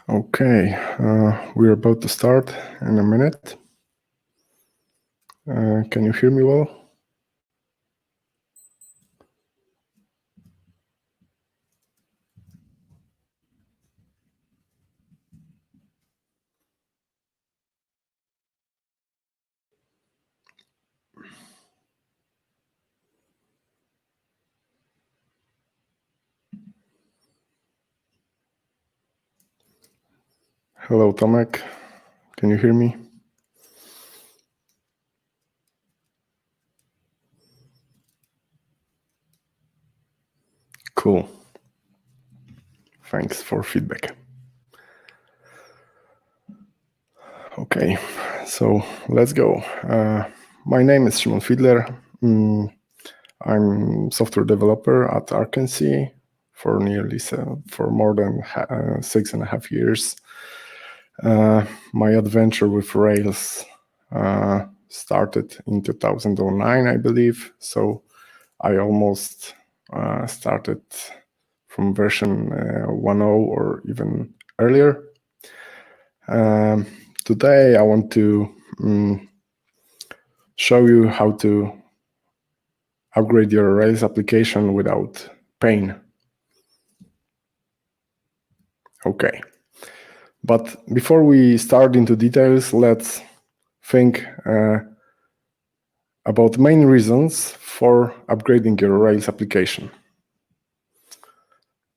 Okay, we're about to start in a minute. Can you hear me well? Hello, Tomek. Can you hear me? Cool. Thanks for feedback. Okay, so let's go. My name is Szymon Fiedler. I'm software developer at Arkansas for more than 6.5 years. My adventure with Rails started in 2009, I believe. So I almost started from version 1.0 or even earlier. Today I want to show you how to upgrade your Rails application without pain. Okay. But before we start into details, let's think about main reasons for upgrading your Rails application.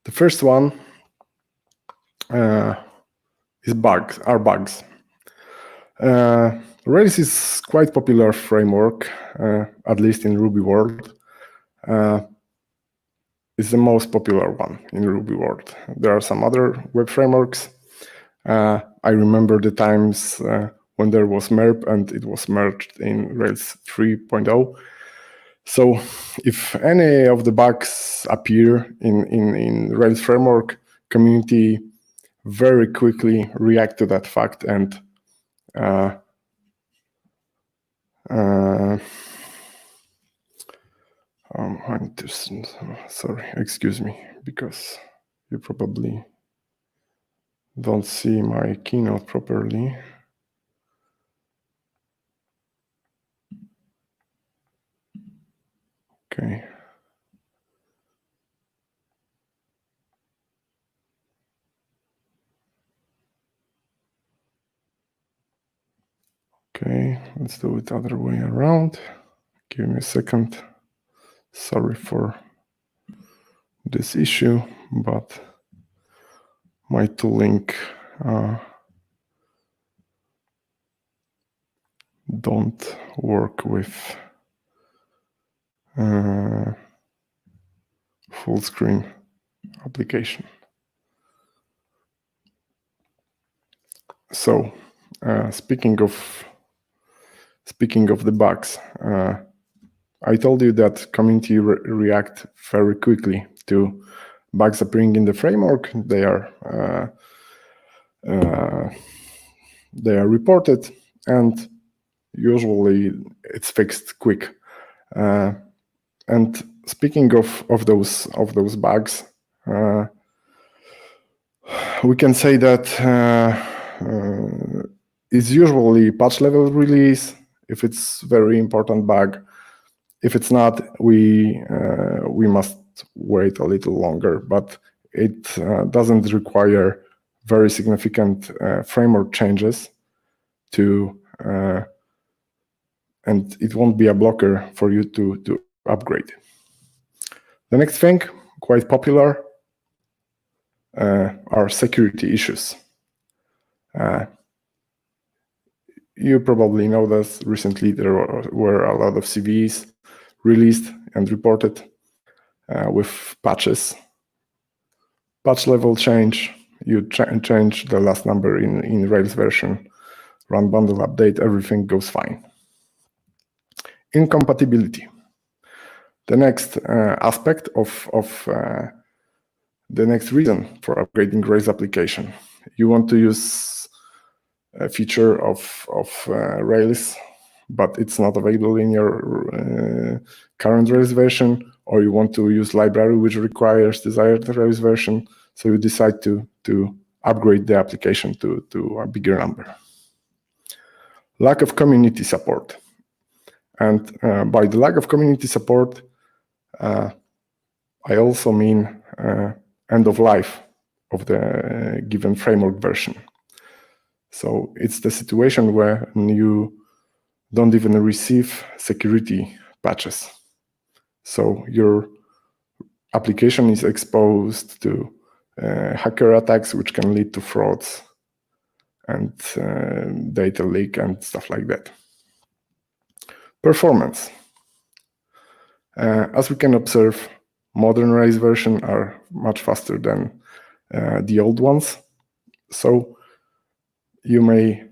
The first one is bugs. Rails is quite popular framework, at least in Ruby world. It's the most popular one in Ruby world. There are some other web frameworks. I remember the times when there was MERP and it was merged in Rails 3.0. So if any of the bugs appear in Rails framework, community very quickly react to that fact and sorry, excuse me, because you probably don't see my keynote properly. Okay. Okay, let's do it the other way around. Give me a second. Sorry for this issue, but my tooling don't work with full screen application. So speaking of the bugs, I told you that community react very quickly to bugs appearing in the framework. They are reported, and usually it's fixed quick. And speaking of those bugs, we can say that it's usually patch level release if it's very important bug. If it's not, we must wait a little longer, but it doesn't require very significant framework changes to, and it won't be a blocker for you to upgrade. The next thing, quite popular, are security issues. You probably know that recently there were a lot of CVEs released and reported with patches. Patch level change, you change the last number in Rails version, run bundle update, everything goes fine. Incompatibility. The next aspect of the next reason for upgrading Rails application. You want to use a feature of Rails, but it's not available in your current Rails version, or you want to use library which requires desired Rails version, so you decide to upgrade the application to a bigger number. Lack of community support. And by the lack of community support, I also mean end of life of the given framework version. So it's the situation where you don't even receive security patches. So your application is exposed to hacker attacks, which can lead to frauds and data leak and stuff like that. Performance. As we can observe, modern Rails versions are much faster than the old ones. So you may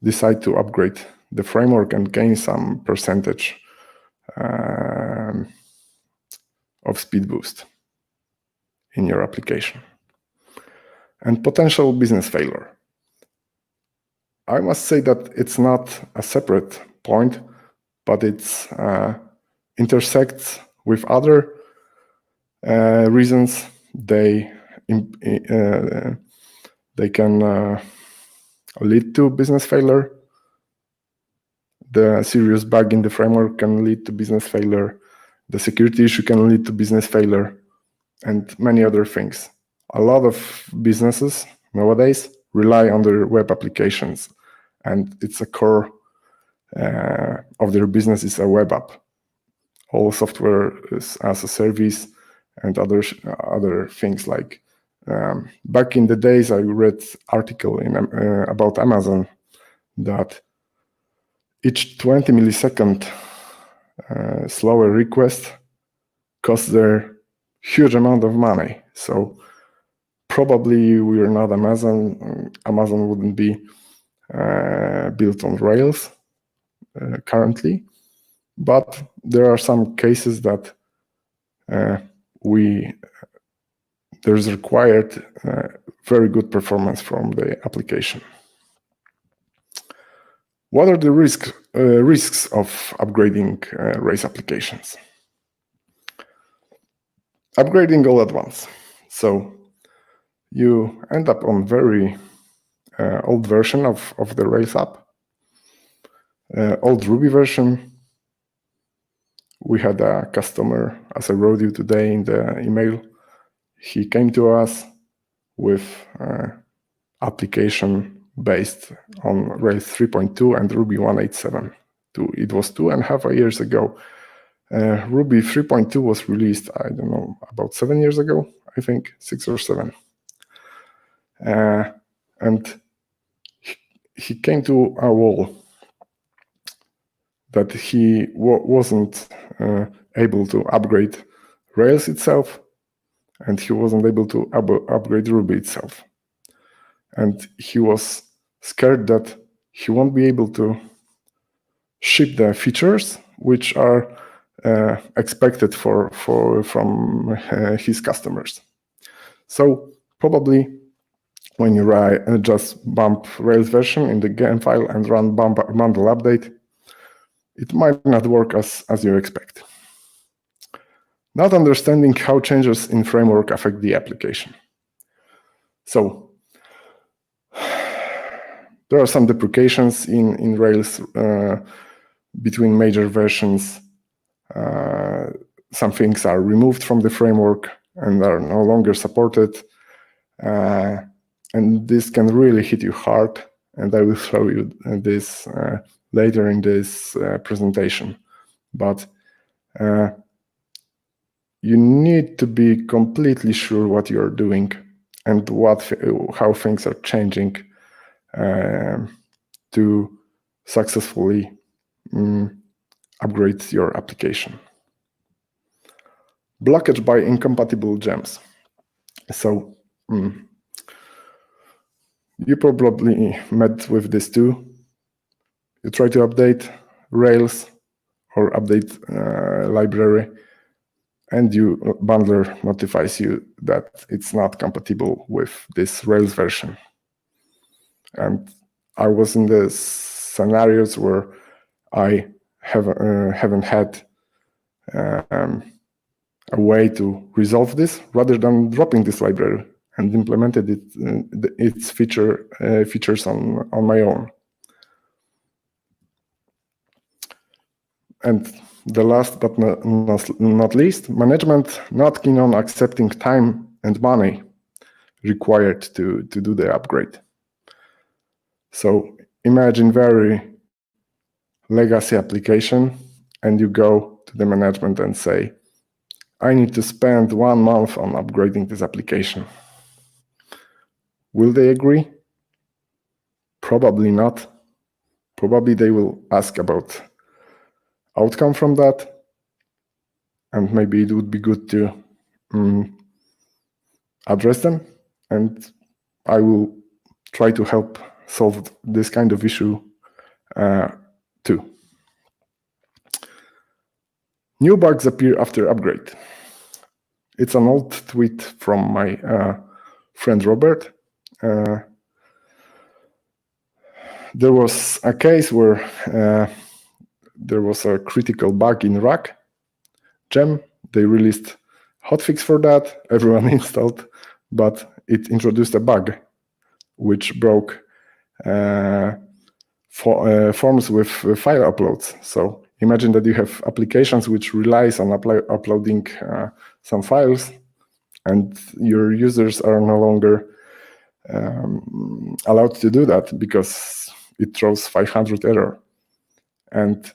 decide to upgrade the framework and gain some percentage of speed boost in your application. And potential business failure. I must say that it's not a separate point, but it intersects with other reasons. They can lead to business failure. The serious bug in the framework can lead to business failure. The security issue can lead to business failure, and many other things. A lot of businesses nowadays rely on their web applications, and it's a core of their business is a web app. All software is as a service and other things like back in the days, I read article about Amazon that each 20 millisecond slower request costs their huge amount of money. So probably we are not Amazon. Amazon wouldn't be built on Rails currently, but there are some cases that there's required very good performance from the application. What are the risks of upgrading Rails applications? Upgrading all at once. So you end up on very old version of the Rails app, old Ruby version. We had a customer, as I wrote you today in the email, he came to us with application based on Rails 3.2 and Ruby 1.8.7. It was 2.5 years ago. Ruby 3.2 was released, I don't know, about 7 years ago, I think, 6 or 7. And he came to a wall that he wasn't able to upgrade Rails itself, and he wasn't able to upgrade Ruby itself. And he was scared that he won't be able to ship the features which are expected from his customers. So probably when you just bump Rails version in the game file and run bundle update, it might not work as you expect. Not understanding how changes in framework affect the application. So there are some deprecations in Rails between major versions. Some things are removed from the framework and are no longer supported. And this can really hit you hard. And I will show you this later in this presentation. But you need to be completely sure what you're doing and how things are changing to successfully upgrade your application. Blockage by incompatible gems. So you probably met with this too. You try to update Rails or update library, and your bundler notifies you that it's not compatible with this Rails version. And I was in the scenarios where I haven't had a way to resolve this. Rather than dropping this library and implemented its features on my own. And the last but not least, management not keen on accepting time and money required to do the upgrade. So imagine very legacy application, and you go to the management and say, I need to spend 1 month on upgrading this application. Will they agree? Probably not. Probably they will ask about outcome from that, and maybe it would be good to address them, and I will try to help solve this kind of issue too. New bugs appear after upgrade. It's an old tweet from my friend Robert. There was a case where there was a critical bug in rack gem. They released hotfix for that. Everyone installed, but it introduced a bug which broke forms with file uploads. So imagine that you have applications which relies on uploading some files, and your users are no longer allowed to do that because it throws 500 error. And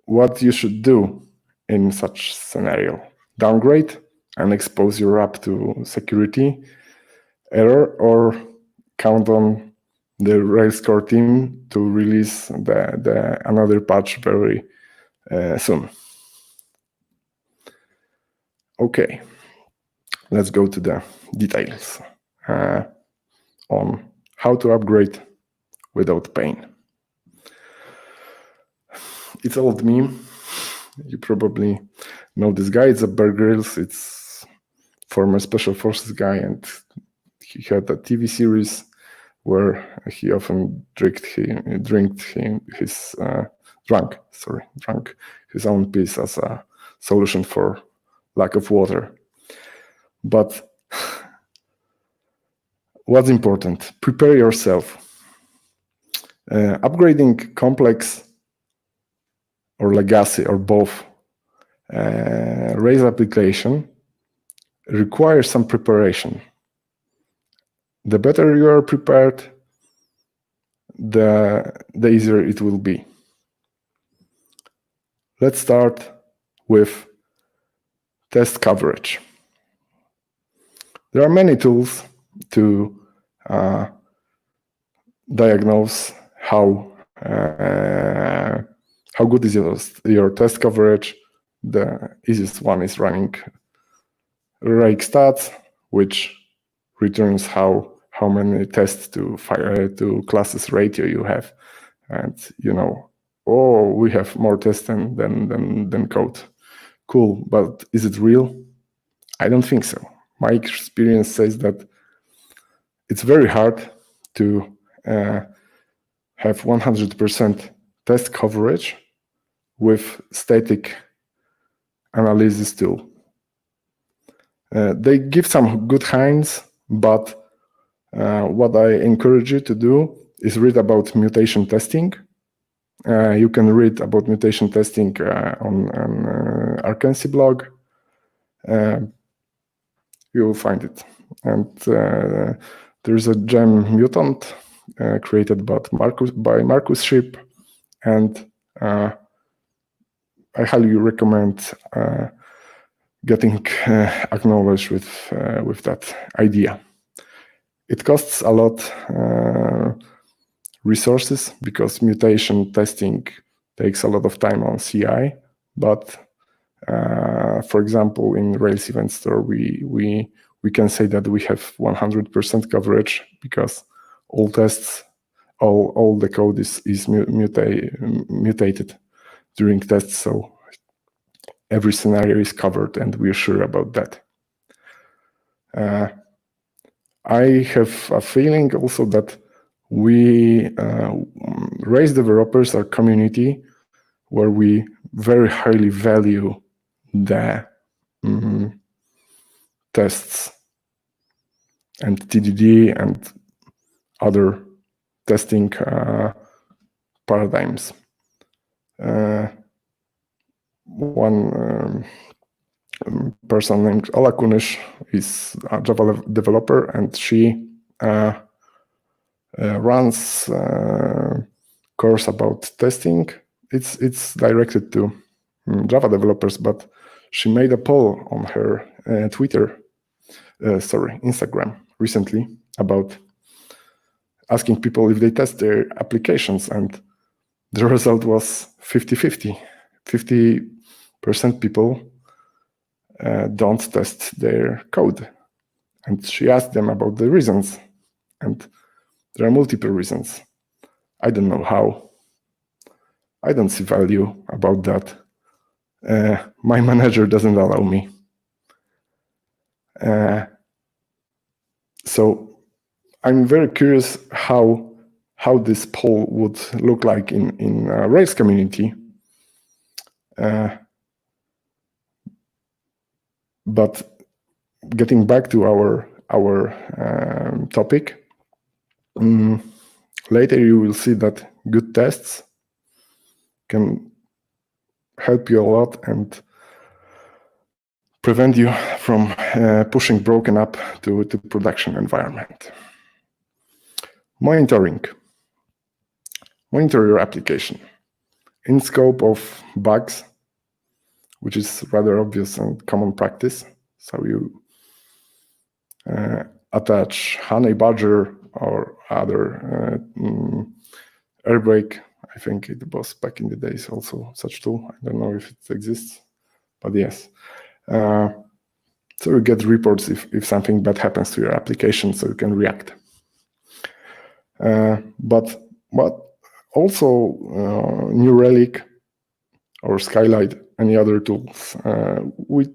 what you should do in such scenario? Downgrade and expose your app to security error, or count on the Rails core team to release another patch very soon. Okay, let's go to the details on how to upgrade without pain. It's an old meme. You probably know this guy. It's a Bear Grylls. It's former Special Forces guy, and he had a TV series where he often drank his own piss as a solution for lack of water. But what's important? Prepare yourself. Upgrading complex or legacy or both Rails application requires some preparation. The better you are prepared, the easier it will be. Let's start with test coverage. There are many tools to diagnose how good is your test coverage. The easiest one is running rake stats, which returns how many tests to classes ratio you have, and we have more tests than code. Cool, but is it real? I don't think so. My experience says that it's very hard to have 100% test coverage with static analysis tool. They give some good hints, but what I encourage you to do is read about mutation testing. You can read about mutation testing on Arkansas blog. You will find it. And there's a gem mutant created by Marcus Ship, and I highly recommend getting acknowledged with that idea. It costs a lot resources because mutation testing takes a lot of time on CI. But for example, in Rails Event Store, we can say that we have 100% coverage because all tests, all the code is mutated during tests. So every scenario is covered, and we're sure about that. I have a feeling also that we Rails developers are community where we very highly value the tests and TDD and other testing paradigms. One person named Ala Kunish is a Java developer, and she runs a course about testing. It's directed to Java developers, but she made a poll on her Instagram recently about asking people if they test their applications, and the result was 50-50. 50% people don't test their code. And she asked them about the reasons, and there are multiple reasons. I don't know how. I don't see value about that. My manager doesn't allow me. So I'm very curious how this poll would look like in Rails community. But getting back to our topic, later you will see that good tests can help you a lot and prevent you from pushing broken app to production environment. Monitoring. Monitor your application in scope of bugs, which is rather obvious and common practice. So you attach honey badger or other airbreak. I think it was back in the days also such tool. I don't know if it exists, but yes. So you get reports if something bad happens to your application, so you can react. But also New Relic or Skylight, any other tools. We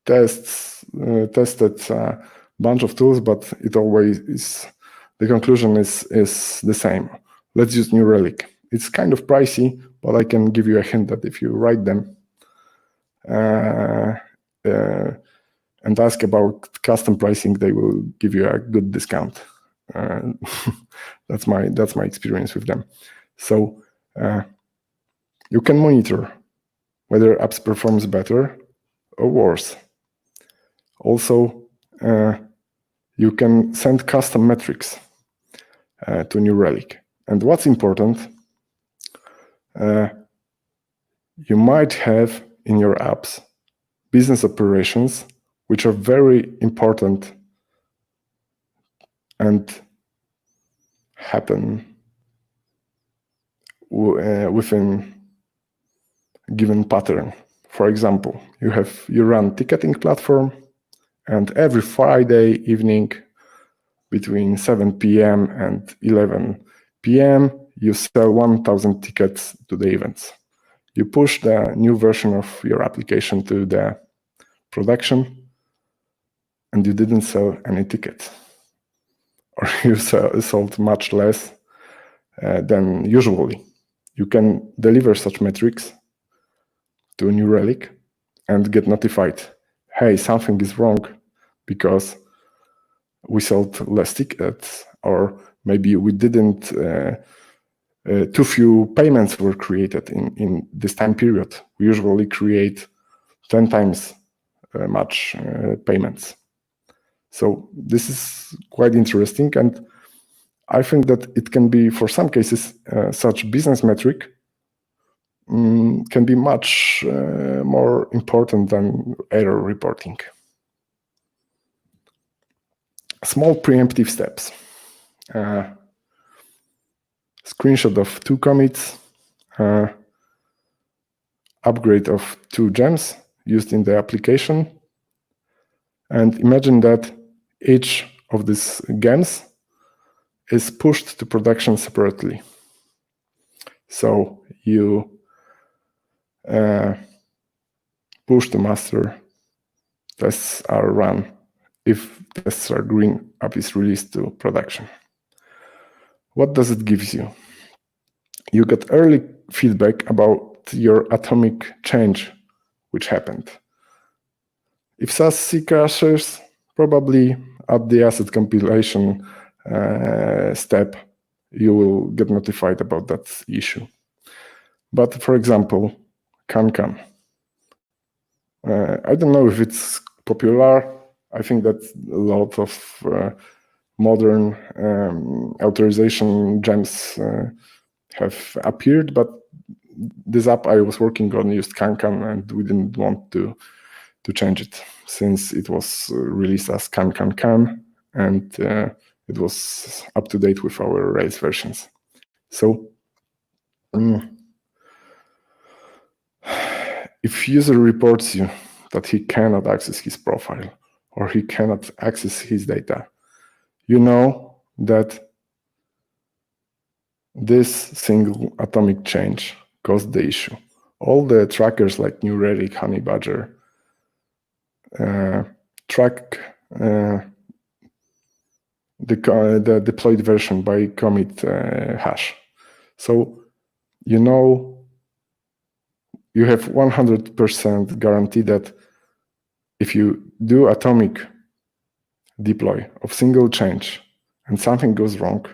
tested a bunch of tools, but it always is, the conclusion is the same. Let's use New Relic. It's kind of pricey, but I can give you a hint that if you write them and ask about custom pricing, they will give you a good discount. That's my experience with them. So you can monitor whether apps performs better or worse. Also, you can send custom metrics to New Relic. And what's important, you might have in your apps business operations, which are very important and happen within a given pattern. For example, you run ticketing platform, and every Friday evening between 7 p.m. and 11 p.m., you sell 1,000 tickets to the events. You push the new version of your application to the production, and you didn't sell any tickets. Or you sold much less than usually. You can deliver such metrics to a New Relic and get notified, hey, something is wrong because we sold less tickets, or maybe we didn't, too few payments were created in this time period. We usually create 10 times much payments. So this is quite interesting, and I think that it can be, for some cases, such business metric can be much more important than error reporting. Small preemptive steps. Screenshot of 2 commits, upgrade of 2 gems used in the application, and imagine that each of these gems is pushed to production separately. So you push to master, tests are run. If tests are green, app is released to production. What does it give you? You get early feedback about your atomic change which happened. If SASC crashes, probably at the asset compilation step, you will get notified about that issue. But for example, can. I don't know if it's popular. I think that a lot of modern authorization gems have appeared, but this app I was working on used can, and we didn't want to change it since it was released as can, and it was up to date with our Rails versions. So if user reports you that he cannot access his profile or he cannot access his data, you know that this single atomic change caused the issue. All the trackers like New Relic, Honey Badger track the deployed version by commit hash. So you know you have 100% guarantee that if you do atomic deploy of single change and something goes wrong,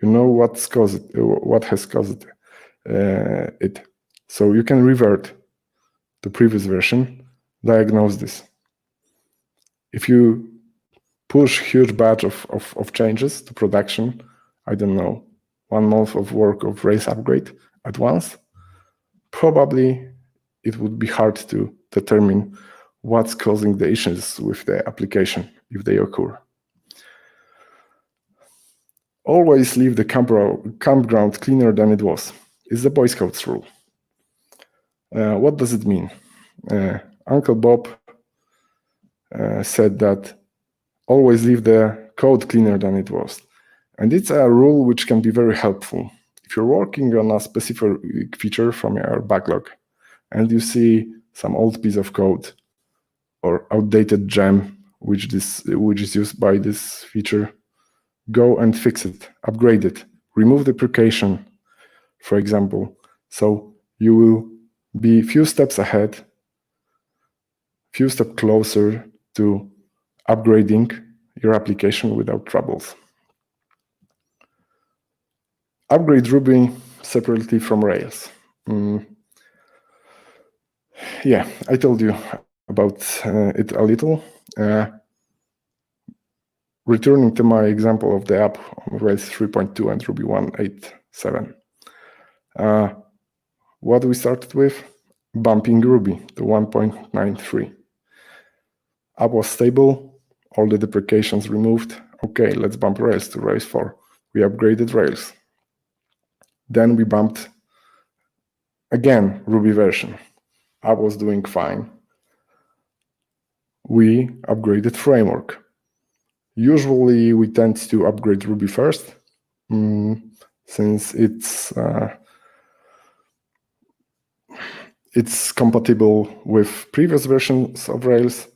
you know what has caused it. So you can revert to previous version, diagnose this. If you push huge batch of changes to production, I don't know, 1 month of work of Rails upgrade at once, probably it would be hard to determine what's causing the issues with the application if they occur. Always leave the campground cleaner than it was. It's the Boy Scouts rule. What does it mean? Uncle Bob said that always leave the code cleaner than it was. And it's a rule which can be very helpful. If you're working on a specific feature from your backlog and you see some old piece of code or outdated gem which is used by this feature, go and fix it, upgrade it, remove deprecation, for example. So you will be a few steps ahead, few steps closer to upgrading your application without troubles. Upgrade Ruby separately from Rails. Yeah, I told you about it a little. Returning to my example of the app on Rails 3.2 and Ruby 1.8.7. What we started with? Bumping Ruby to 1.93. App was stable, all the deprecations removed. Okay, let's bump Rails to Rails 4. We upgraded Rails. Then we bumped again Ruby version. App was doing fine. We upgraded framework. Usually we tend to upgrade Ruby first, since it's compatible with previous versions of Rails,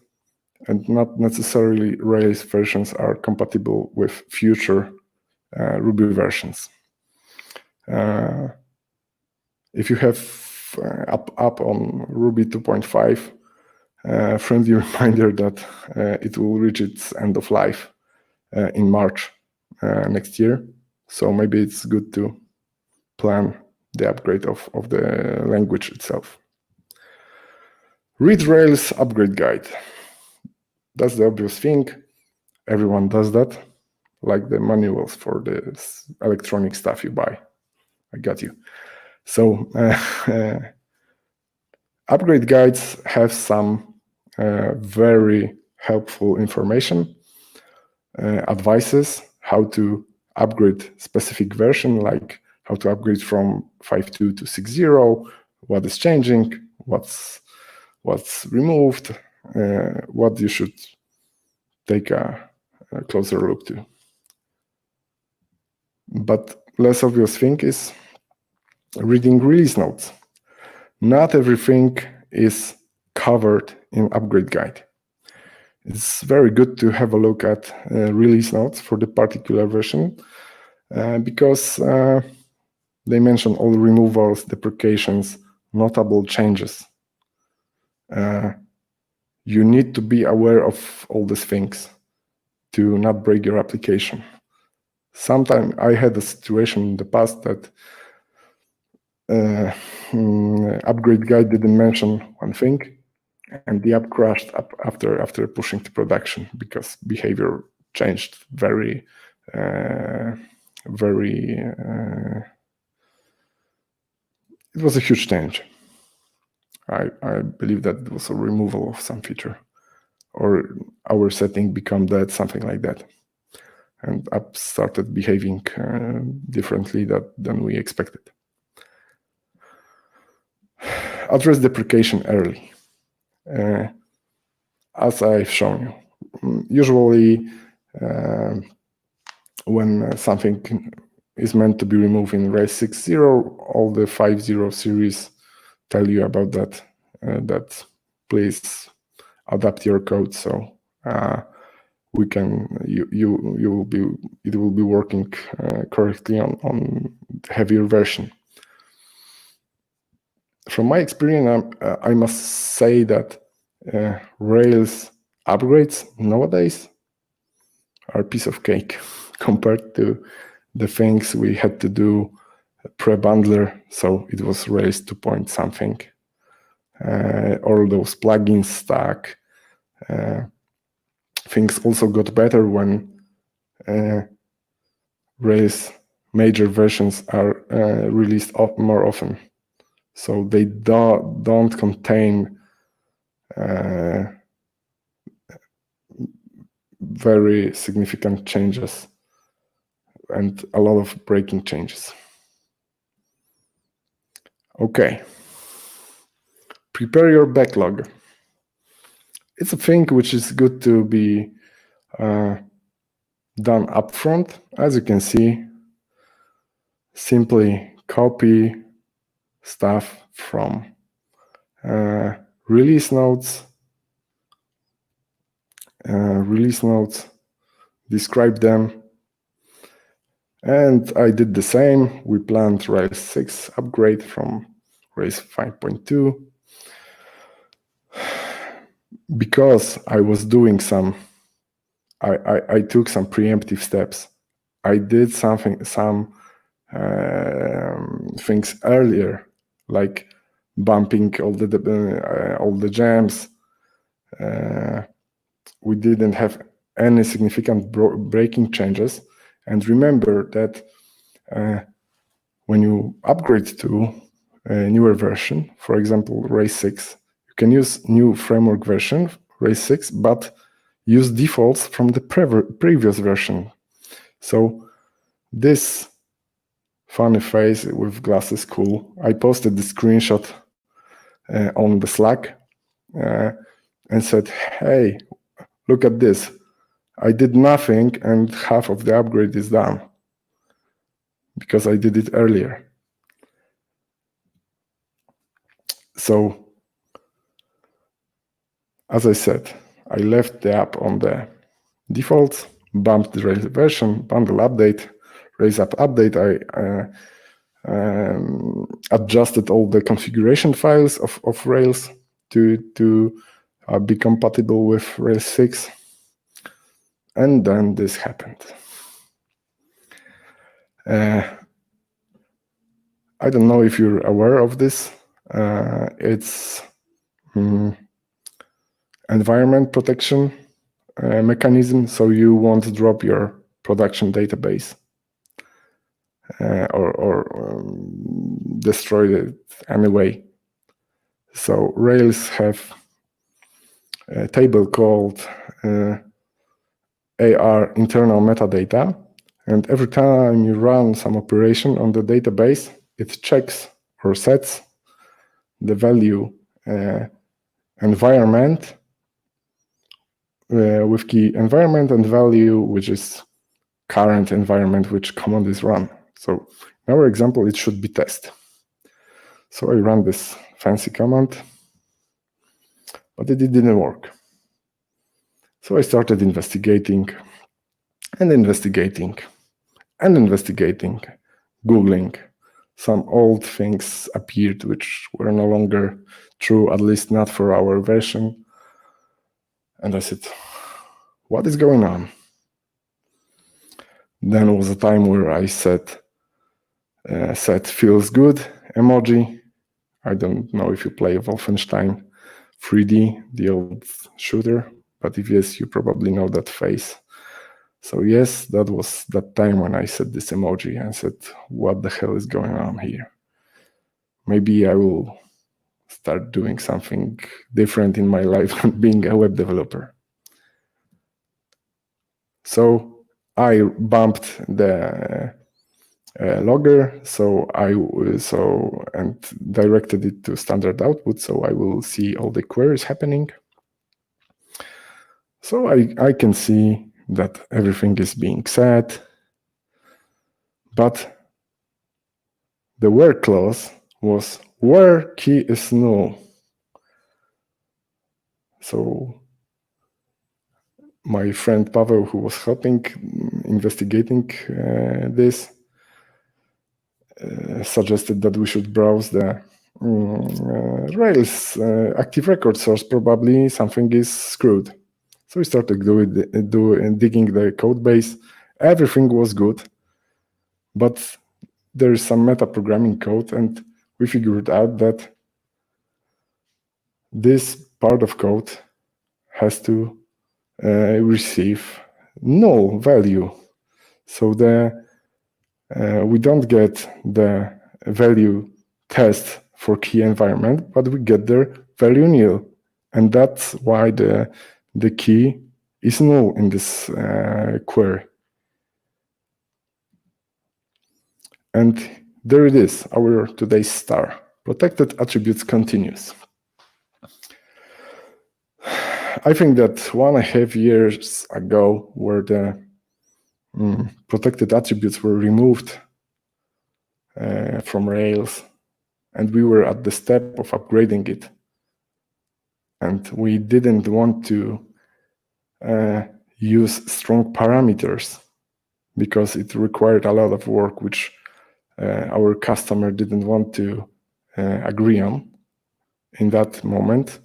and not necessarily Rails versions are compatible with future Ruby versions. If you have up on Ruby 2.5, friendly reminder that it will reach its end of life in March next year. So maybe it's good to plan the upgrade of the language itself. Read Rails upgrade guide. That's the obvious thing. Everyone does that, like the manuals for the electronic stuff you buy. I got you. So upgrade guides have some very helpful information, advices how to upgrade specific version, like how to upgrade from 5.2 to 6.0, what is changing, what's removed, what you should take a closer look to. But less obvious thing is reading release notes. Not everything is covered in upgrade guide. It's very good to have a look at release notes for the particular version because they mention all removals, deprecations, notable changes. You need to be aware of all these things to not break your application. Sometimes I had a situation in the past that upgrade guide didn't mention one thing, and the app crashed up after pushing to production because behavior changed very. It was a huge change. I believe that it was a removal of some feature, or our setting become dead, something like that, and app started behaving differently than we expected. Address deprecation early. As I've shown you, usually when something is meant to be removed in Rails 6.0, all the 5.0 series tell you about that. That please adapt your code so we can it will be working correctly on the heavier version. From my experience, I must say that Rails upgrades nowadays are a piece of cake compared to the things we had to do pre-bundler. So it was Rails 2 point something. All those plugins stack. Things also got better when Rails major versions are released more often. So they don't contain very significant changes and a lot of breaking changes. Okay. Prepare your backlog. It's a thing which is good to be done upfront. As you can see, simply copy stuff from release notes, describe them, and I did the same. We planned Rails 6 upgrade from Rails 5.2. Because I was doing I took some preemptive steps. I did some things earlier, like bumping all the jams. We didn't have any significant breaking changes. And remember that when you upgrade to a newer version, for example, Rails 6, you can use new framework version, Rails 6, but use defaults from the previous version. So this funny face with glasses, cool. I posted the screenshot on the Slack and said, hey, look at this. I did nothing and half of the upgrade is done because I did it earlier. So, as I said, I left the app on the defaults, bumped the Rails version, bundle update, Rails app update. I adjusted all the configuration files of Rails to be compatible with Rails 6. And then this happened. I don't know if you're aware of this. It's environment protection mechanism, so you won't drop your production database or destroy it anyway. So Rails have a table called AR internal metadata, and every time you run some operation on the database, it checks or sets the value environment with key environment and value, which is current environment which command is run. So in our example, it should be test. So I run this fancy command, but it didn't work. So I started investigating and investigating and investigating, Googling. Some old things appeared which were no longer true, at least not for our version. And I said, what is going on? Then was a time where I set feels good emoji. I don't know if you play Wolfenstein 3D, the old shooter, but if yes, you probably know that face. So yes, that was that time when I set this emoji and said, what the hell is going on here? Maybe I will start doing something different in my life than being a web developer. So I bumped the logger, and directed it to standard output, so I will see all the queries happening. So I can see that everything is being set, but the where clause was where key is null. So my friend Pavel, who was helping investigating this, suggested that we should browse the Rails active record source. Probably something is screwed. So we started digging the code base. Everything was good, but there is some meta-programming code, and we figured out that this part of code has to receive null value. So we don't get the value test for key environment, but we get their value nil. And that's why the key is null in this query. And there it is, our today's star. Protected attributes continues. I think that 1.5 years ago, where the protected attributes were removed from Rails, and we were at the step of upgrading it, and we didn't want to use StrongParameters because it required a lot of work, which our customer didn't want to agree on in that moment.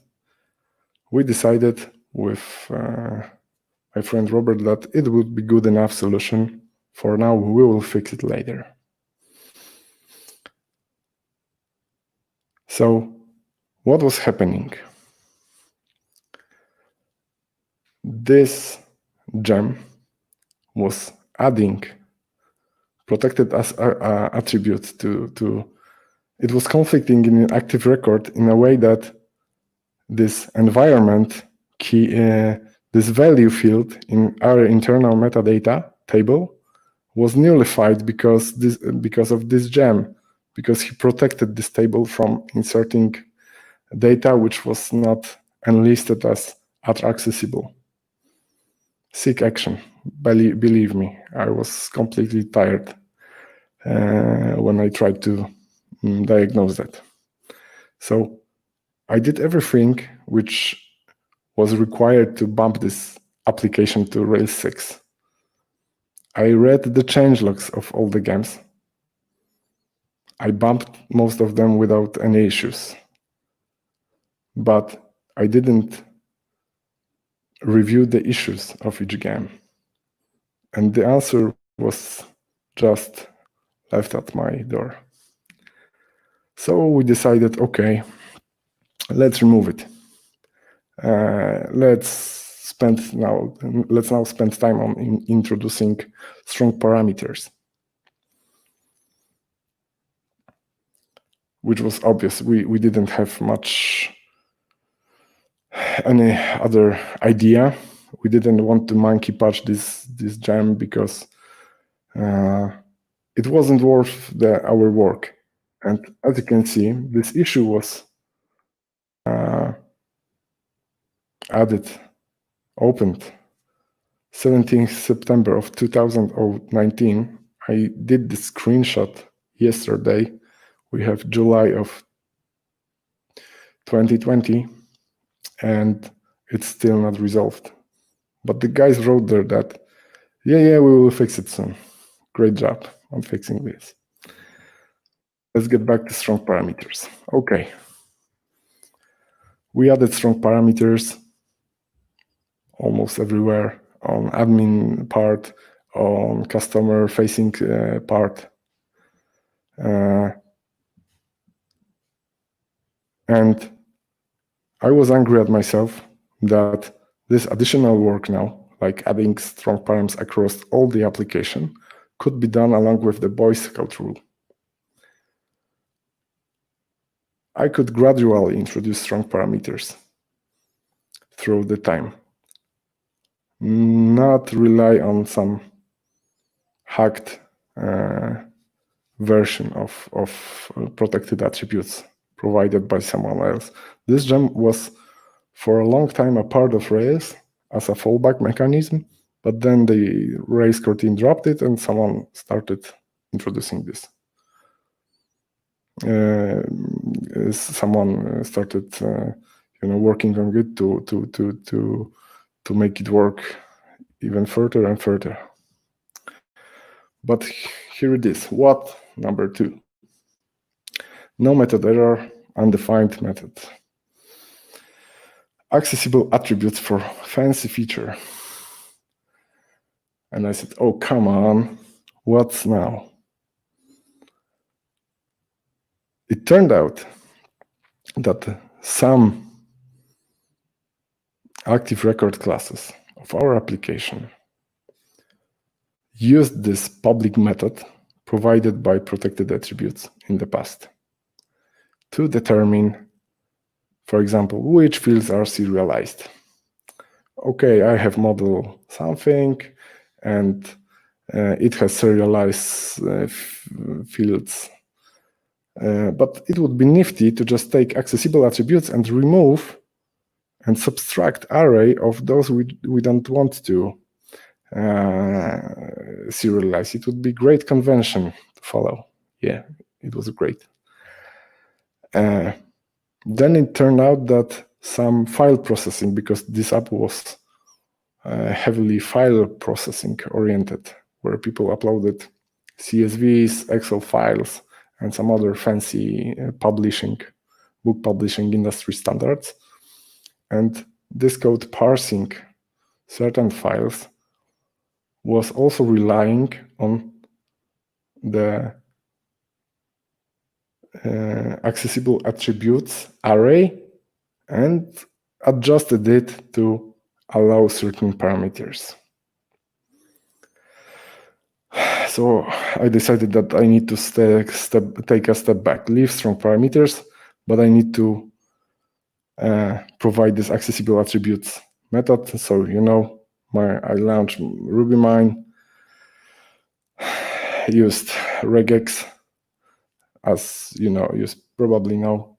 We decided with my friend Robert that it would be good enough solution. For now, we will fix it later. So what was happening? This gem was adding protected as attribute to it was conflicting in an active record in a way that this environment key, this value field in our internal metadata table was nullified because of this gem, because he protected this table from inserting data which was not enlisted as accessible. Sick action. Believe me, I was completely tired when I tried to diagnose that. So I did everything which was required to bump this application to Rails 6. I read the changelogs of all the gems. I bumped most of them without any issues. But I didn't review the issues of each gem. And the answer was just left at my door. So we decided, okay, let's remove it. Let's now spend time on introducing StrongParameters, which was obvious. We didn't have much any other idea. We didn't want to monkey patch this gem because it wasn't worth our work. And as you can see, this issue was opened 17th September of 2019. I did the screenshot yesterday. We have July of 2020, and it's still not resolved. But the guys wrote there that, yeah, we will fix it soon. Great job on fixing this. Let's get back to StrongParameters. Okay. We added StrongParameters almost everywhere on admin part. on customer-facing part. And I was angry at myself that this additional work now, like adding strong params across all the application, could be done along with the Boy Scout rule. I could gradually introduce strong parameters through the time, not rely on some hacked version of protected attributes provided by someone else. This gem was for a long time a part of Rails as a fallback mechanism, but then the Rails core team dropped it and someone started introducing this. Someone started working on it to make it work even further and further. But here it is. What? Number 2. No method error, undefined method. Accessible attributes for fancy feature. And I said, oh, come on, what's now? It turned out that some active record classes of our application used this public method provided by protected attributes in the past to determine, for example, which fields are serialized. Okay, I have model something, and it has serialized fields. But it would be nifty to just take accessible attributes and remove and subtract array of those we don't want to serialize. It would be great convention to follow. Yeah, it was great. Then it turned out that some file processing, because this app was heavily file processing oriented, where people uploaded CSVs, Excel files, and some other fancy book publishing industry standards. And this code parsing certain files was also relying on the accessible attributes array and adjusted it to allow certain parameters. So I decided that I need to take a step back, leave strong parameters, but I need to provide this accessible attributes method. So I launched RubyMine, used regex. As you probably know,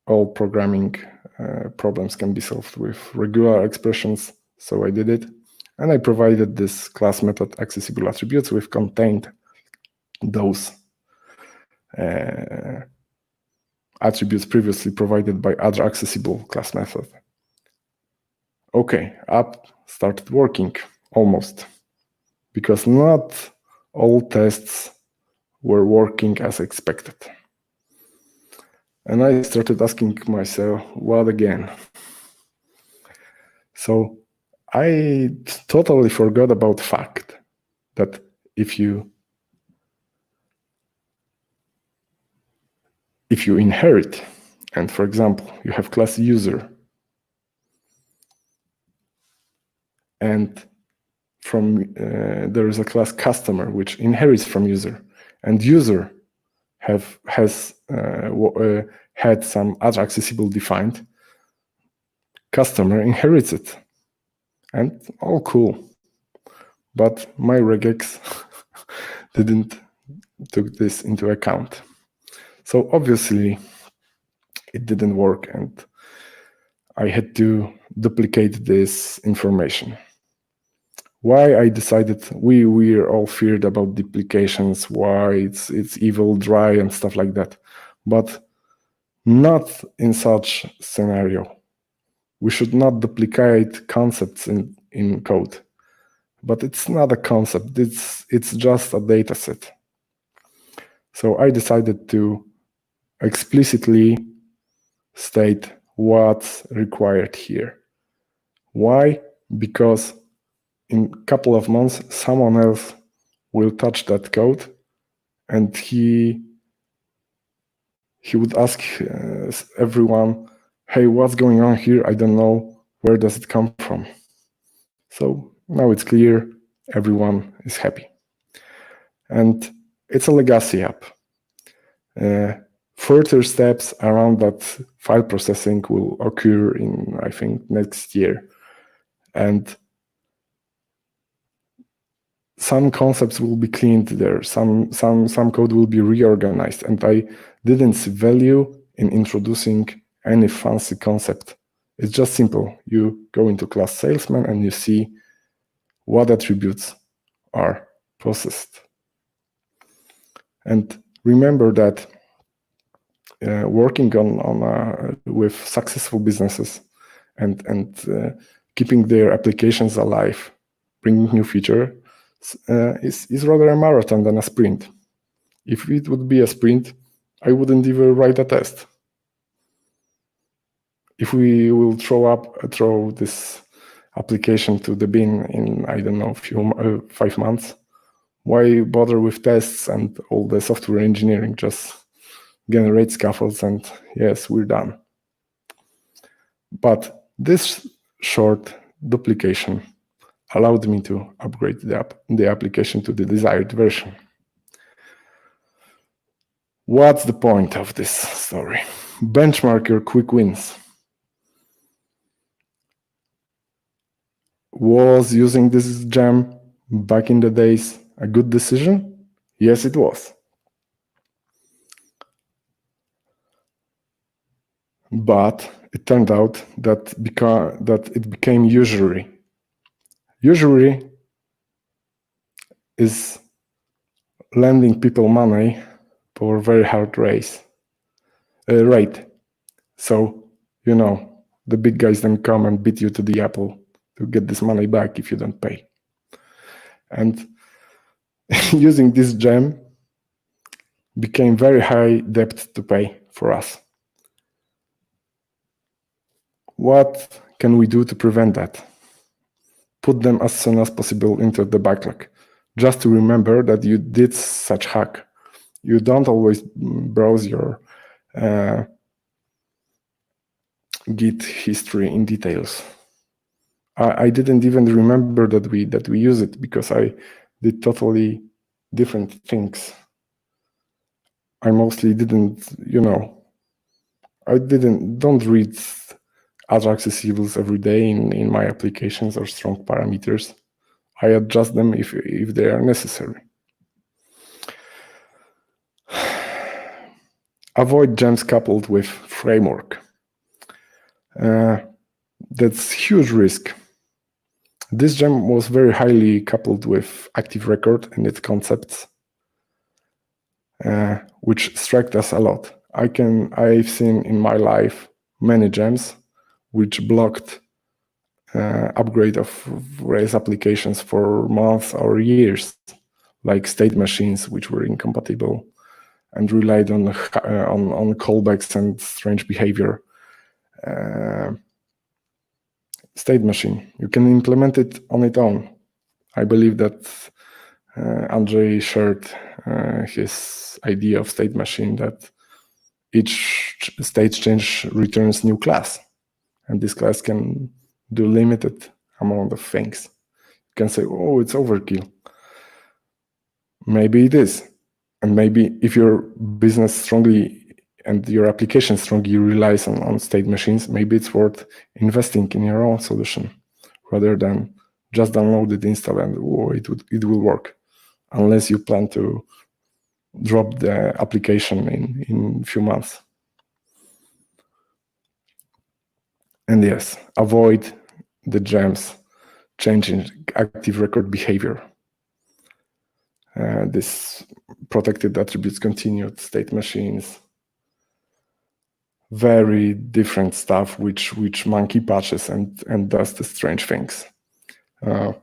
all programming problems can be solved with regular expressions. So I did it. And I provided this class method accessible attributes which contained those attributes previously provided by other accessible class method. Okay, app started working almost, because not all tests were working as expected. And I started asking myself, what again? So I totally forgot about the fact that if you inherit, and for example, you have class user, and from there is a class customer which inherits from user, and user has had some other accessible defined, customer inherits it, and all cool. But my regex didn't took this into account. So obviously it didn't work, and I had to duplicate this information. Why I decided we're all feared about duplications, why it's evil, dry, and stuff like that, but not in such scenario. We should not duplicate concepts in code, but it's not a concept. It's just a data set. So I decided to explicitly state what's required here. Why? Because in a couple of months, someone else will touch that code, and he would ask everyone, hey, what's going on here? I don't know. Where does it come from? So now it's clear, everyone is happy. And it's a legacy app. Further steps around that file processing will occur in, I think, next year. And some concepts will be cleaned there. Some code will be reorganized. And I didn't see value in introducing any fancy concept. It's just simple. You go into class salesman and you see what attributes are processed. And remember that working on with successful businesses and keeping their applications alive, bringing new features, is rather a marathon than a sprint. If it would be a sprint, I wouldn't even write a test. If we will throw this application to the bin in, I don't know, 5 months, why bother with tests and all the software engineering? Just generate scaffolds and yes, we're done. But this short duplication allowed me to upgrade the application to the desired version. What's the point of this story? Benchmark your quick wins. Was using this gem back in the days a good decision? Yes, it was. But it turned out that it became usury. Usury is lending people money for a very hard rate. So, you know, the big guys then come and beat you to the apple to get this money back if you don't pay. And using this gem became very high debt to pay for us. What can we do to prevent that? Put them as soon as possible into the backlog. Just to remember that you did such hack. You don't always browse your Git history in details. I didn't even remember that we use it because I did totally different things. I mostly didn't, you know, don't read Ajax receivables every day in my applications or strong parameters. I adjust them if they are necessary. Avoid gems coupled with framework. That's huge risk. This gem was very highly coupled with active record and its concepts, which struck us a lot. I've seen in my life many gems which blocked upgrade of Rails applications for months or years, like state machines which were incompatible and relied on callbacks and strange behavior. State machine, you can implement it on its own. I believe that Andrzej shared his idea of state machine, that each state change returns new class, and this class can do limited amount of things. You can say, oh, it's overkill. Maybe it is. And maybe if your business strongly and your application strongly relies on state machines, maybe it's worth investing in your own solution rather than just download it, install, and it will work, unless you plan to drop the application in a few months. And yes, avoid the gems changing active record behavior. This protected attributes, continued state machines, very different stuff which monkey patches and does the strange things. I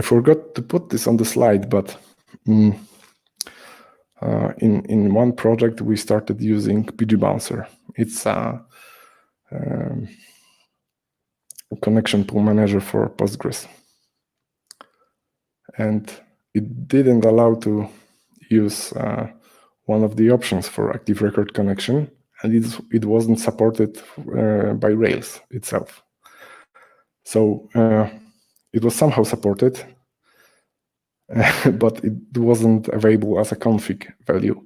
forgot to put this on the slide, but in one project we started using PG Bouncer. It's a connection pool manager for Postgres. And it didn't allow to use one of the options for active record connection, and it wasn't supported by Rails itself. So it was somehow supported, but it wasn't available as a config value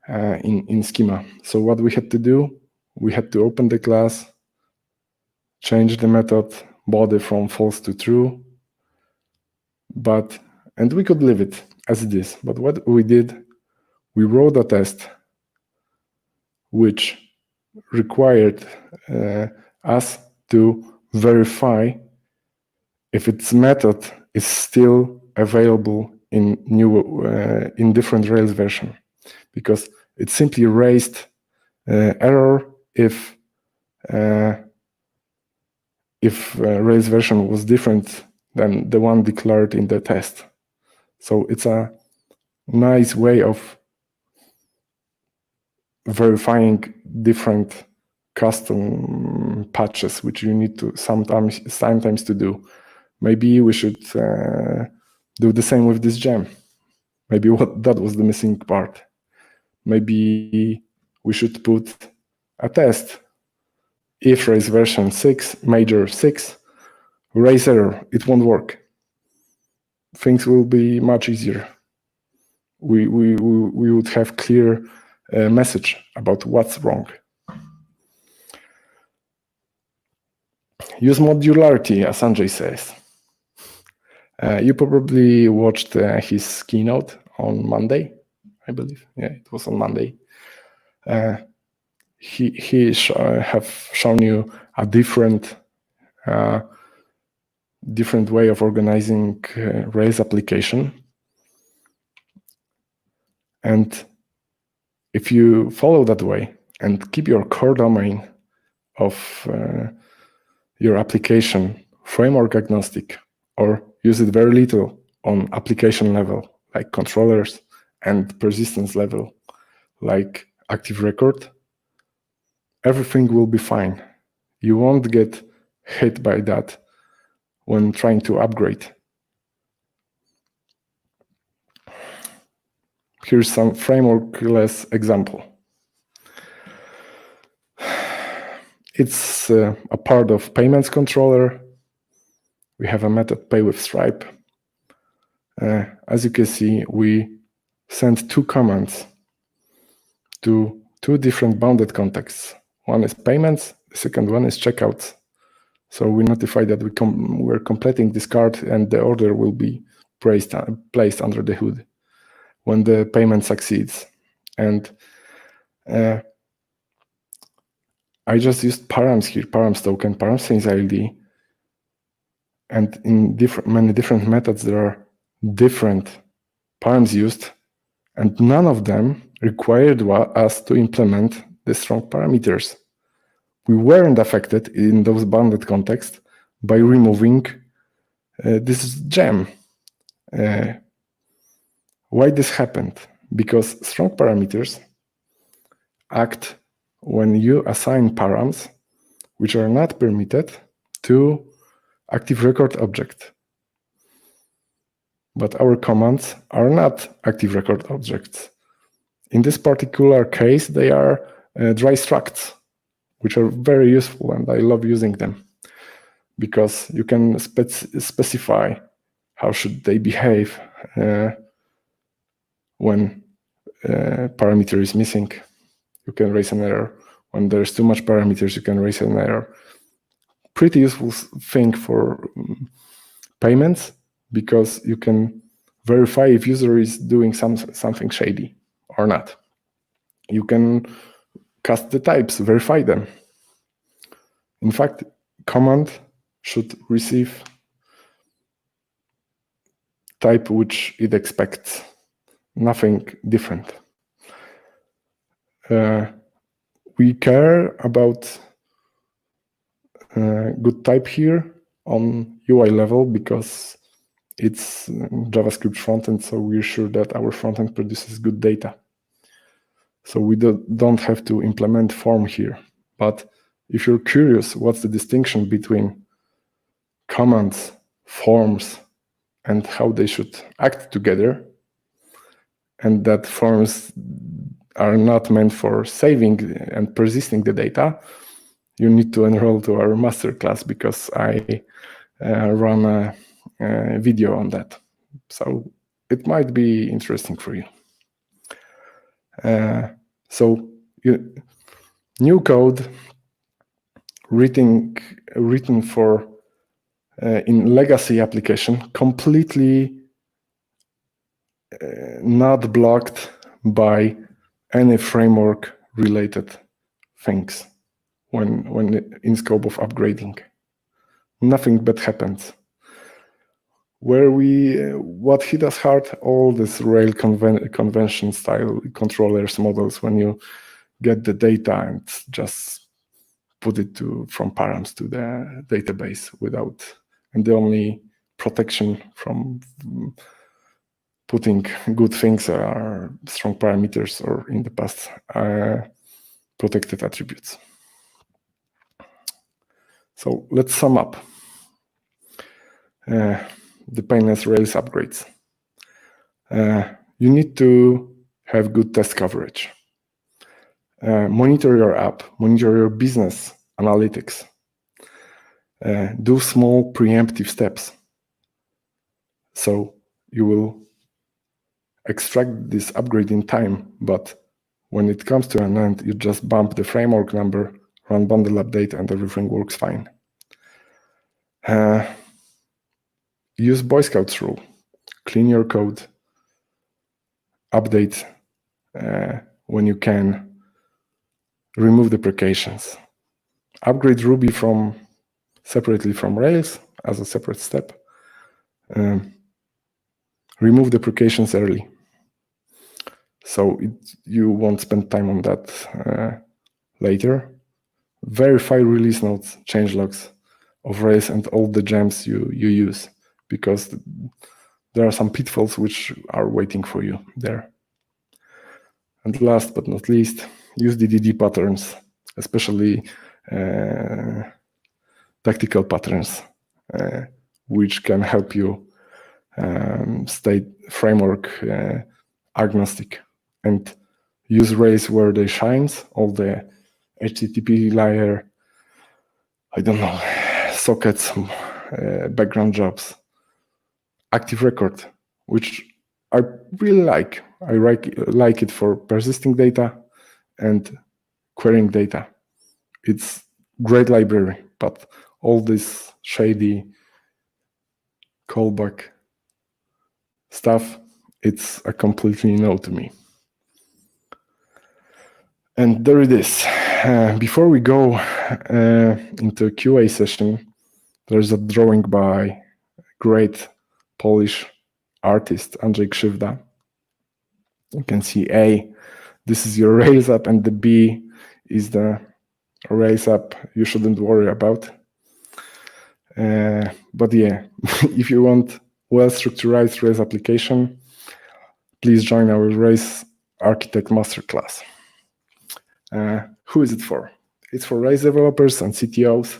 in schema. So what we had to do, we had to open the class, change the method body from false to true, and we could leave it as it is. But what we did, we wrote a test which required us to verify if its method is still available in in different Rails version, because it simply raised error if Rails version was different than the one declared in the test. So it's a nice way of verifying different custom patches, which you need to sometimes to do. Maybe we should do the same with this gem. Maybe that was the missing part. Maybe we should put a test. If Rails version 6, major 6, raise error, it won't work. Things will be much easier. We would have clear message about what's wrong. Use modularity, as Sanjay says. You probably watched his keynote on Monday, I believe. Yeah, it was on Monday. He have shown you a different way of organizing Rails application. And if you follow that way and keep your core domain of your application framework agnostic, or use it very little on application level, like controllers, and persistence level, like active record, everything will be fine. You won't get hit by that when trying to upgrade. Here's some frameworkless example. It's a part of payments controller. We have a method pay with Stripe. As you can see, we sent 2 commands to 2 different bounded contexts. One is payments, the second one is checkouts. So we notify that we're completing this card, and the order will be placed under the hood when the payment succeeds. And I just used params here, params token, params things ID. And in many different methods, there are different params used, and none of them required us to implement the strong parameters. We weren't affected in those bounded contexts by removing this gem. Why this happened? Because strong parameters act when you assign params which are not permitted to active record object. But our commands are not active record objects. In this particular case, they are dry structs, which are very useful, and I love using them because you can specify how should they behave when parameter is missing. You can raise an error. When there's too much parameters, you can raise an error. Pretty useful thing for payments, because you can verify if user is doing something shady or not. You can cast the types, verify them. In fact, command should receive type which it expects, nothing different. We care about good type here on UI level because it's JavaScript frontend, so we're sure that our frontend produces good data. So we don't have to implement form here. But if you're curious what's the distinction between commands, forms, and how they should act together, and that forms are not meant for saving and persisting the data, you need to enroll to our masterclass, because I run a video on that. So it might be interesting for you. New code written for in legacy application, completely not blocked by any framework related things when in scope of upgrading. Nothing bad happens. What hit us hard, all this Rail convention style controllers models, when you get the data and just put it from params to the database and the only protection from putting good things are strong parameters, or in the past protected attributes. So let's sum up the Painless Rails upgrades. You need to have good test coverage. Monitor your app, monitor your business analytics. Do small preemptive steps. So you will extract this upgrade in time, but when it comes to an end, you just bump the framework number, run bundle update, and everything works fine. Use Boy Scouts rule. Clean your code. Update when you can. Remove deprecations. Upgrade Ruby separately from Rails as a separate step. Remove deprecations early, so you won't spend time on that later. Verify release notes, changelogs of Rails and all the gems you use, because there are some pitfalls which are waiting for you there. And last but not least, use DDD patterns, especially tactical patterns, which can help you stay framework agnostic and use Rails where they shines, all the HTTP layer, I don't know, sockets, background jobs, active record, which I really like. I like it for persisting data and querying data. It's great library, but all this shady callback stuff, it's a completely no to me. And there it is. Before we go into a QA session, there's a drawing by great Polish artist Andrzej Krzywda. You can see A, this is your Rails app, and the B is the Rails app you shouldn't worry about. But yeah, if you want well-structured Rails application, please join our Rails Architect Masterclass. Who is it for? It's for Rails developers and CTOs,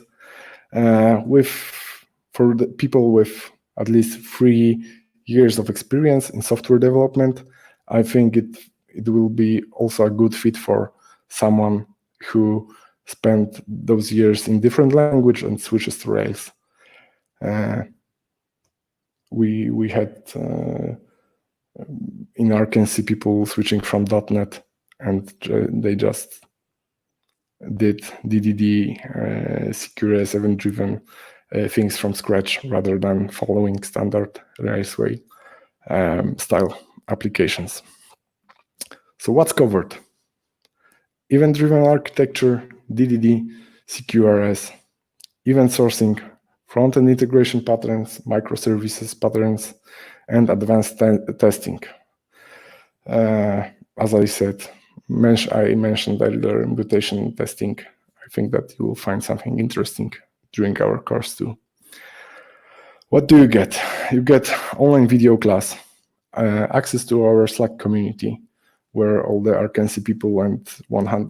for the people with at least 3 years of experience in software development. I think it will be also a good fit for someone who spent those years in different language and switches to Rails. We had in Arkansas people switching from .NET, and they just did DDD, CQRS event-driven things from scratch rather than following standard Rails way style applications. So what's covered? Event-driven architecture, DDD, CQRS, event sourcing, front-end integration patterns, microservices patterns, and advanced testing. As I said, I mentioned earlier mutation testing. I think that you will find something interesting during our course too. What do you get? You get online video class, access to our Slack community, where all the Arkansas people and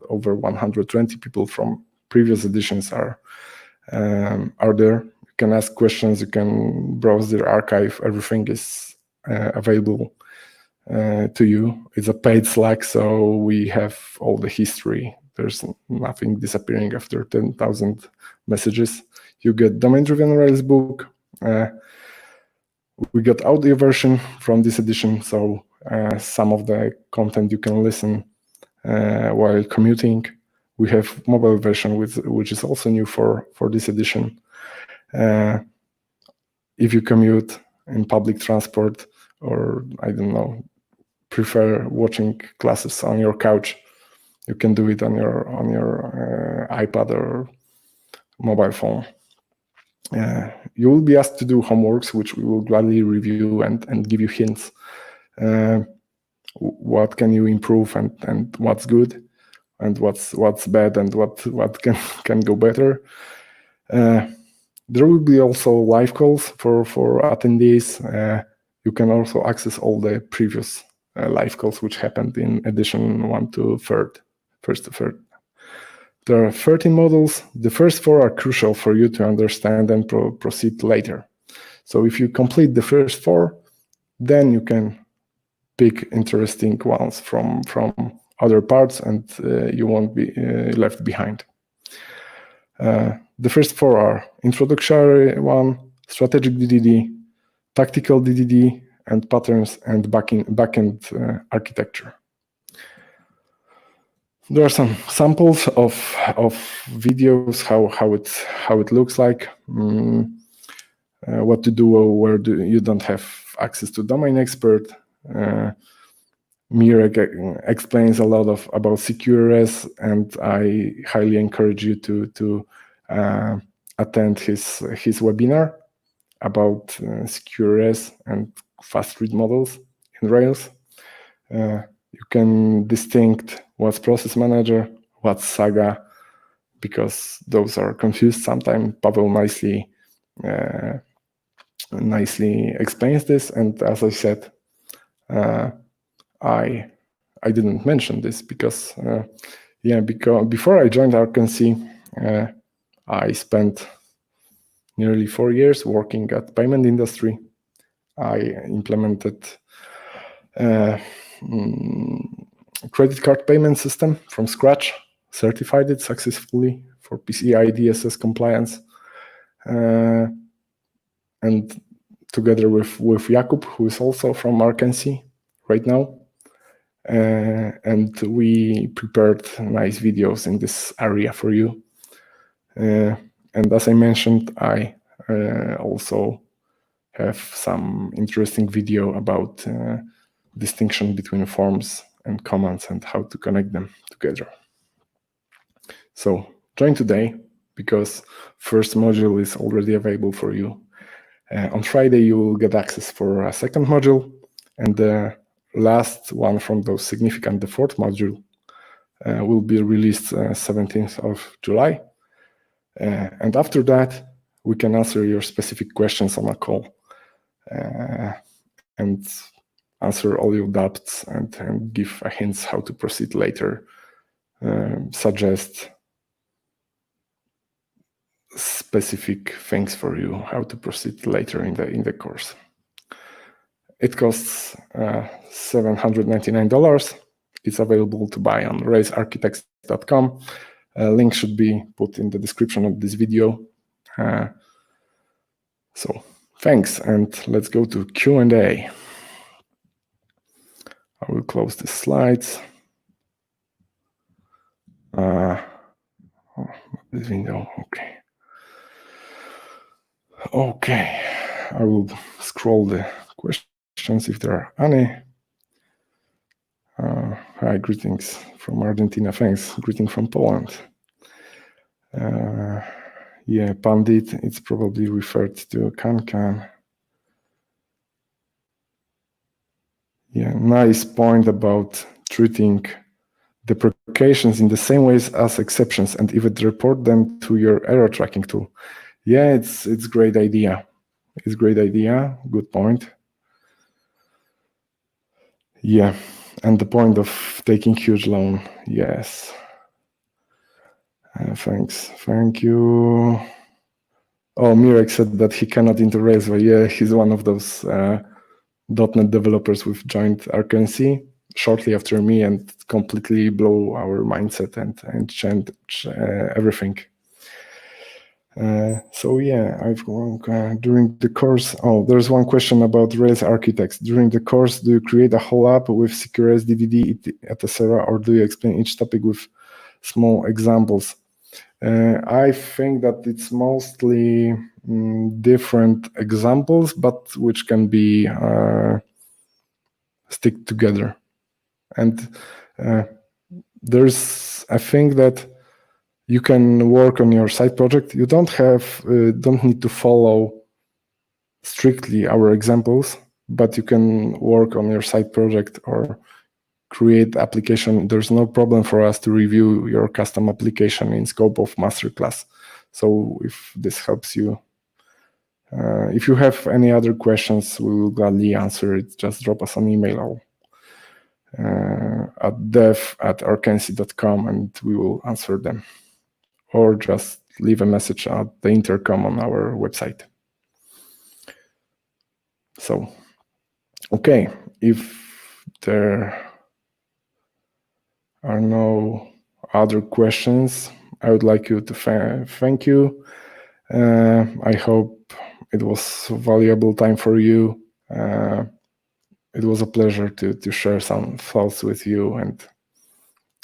over 120 people from previous editions are there. You can ask questions, you can browse their archive, everything is available to you. It's a paid Slack, so we have all the history. There's nothing disappearing after 10,000 messages. You get domain-driven Rails book. We got audio version from this edition, so some of the content you can listen while commuting. We have mobile version, which is also new for this edition. If you commute in public transport, or I don't know, prefer watching classes on your couch, you can do it on your iPad or mobile phone. You will be asked to do homeworks, which we will gladly review and give you hints. What can you improve and what's good, and what's bad, and what can go better. There will be also live calls for attendees. You can also access all the previous live calls which happened in edition 1 to 3rd, first to 3rd. There are 13 modules. The first 4 are crucial for you to understand and proceed later. So if you complete the first 4, then you can pick interesting ones from other parts, and you won't be left behind. The first 4 are introductory 1, strategic DDD, tactical DDD, and patterns and backend architecture. There are some samples of videos how it looks like, what to do where you don't have access to domain expert. Mir explains a lot about SecureS, and I highly encourage you to attend his webinar about SecureS and fast read models in Rails. You can distinct what's process manager, what's Saga, because those are confused sometimes. Pavel nicely explains this, and as I said, I didn't mention this because before I joined Arkansas, I spent nearly 4 years working at payment industry. I implemented credit card payment system from scratch, certified it successfully for PCI DSS compliance, and together with Jakub, who is also from Arkansas right now, and we prepared nice videos in this area for you. And as I mentioned, I also have some interesting video about distinction between forms and commands and how to connect them together. So join today, because first module is already available for you. On Friday, you will get access for a second module, and the last one from those significant, the 4th module, will be released 17th of July. And after that, we can answer your specific questions on a call and answer all your doubts and give hints how to proceed later, suggest specific things for you, how to proceed later in the course. It costs $799. It's available to buy on railsarchitects.com. Link should be put in the description of this video. So thanks, and let's go to Q&A. I will close the slides. This window, okay. Okay, I will scroll the questions if there are any. Hi, greetings from Argentina. Thanks. Greeting from Poland. Yeah, Pandit, it's probably referred to Can. Yeah, nice point about treating deprecations in the same ways as exceptions, and even report them to your error tracking tool. Yeah, it's a great idea. It's a great idea. Good point. Yeah, and the point of taking huge loan. Yes. Thanks. Thank you. Oh, Mirek said that he cannot into Rails, but yeah, he's one of those .NET developers who joined Arkansas shortly after me and completely blow our mindset and change everything. So yeah, I've during the course. Oh, there's one question about Rails architects. During the course, do you create a whole app with CQRS, DVD, etc., or do you explain each topic with small examples? I think that it's mostly different examples, but which can be stick together. And there's, I think that you can work on your side project. You don't need to follow strictly our examples, but you can work on your side project or create application. There's no problem for us to review your custom application in scope of masterclass. So if this helps you, if you have any other questions, we will gladly answer it. Just drop us an email at dev@arkansas.com and we will answer them. Or just leave a message at the intercom on our website. So, okay, if there are no other questions, I would like you to thank you. I hope it was valuable time for you. It was a pleasure to share some thoughts with you, and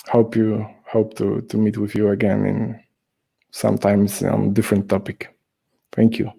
hope to meet with you again in sometimes on different topic. Thank you.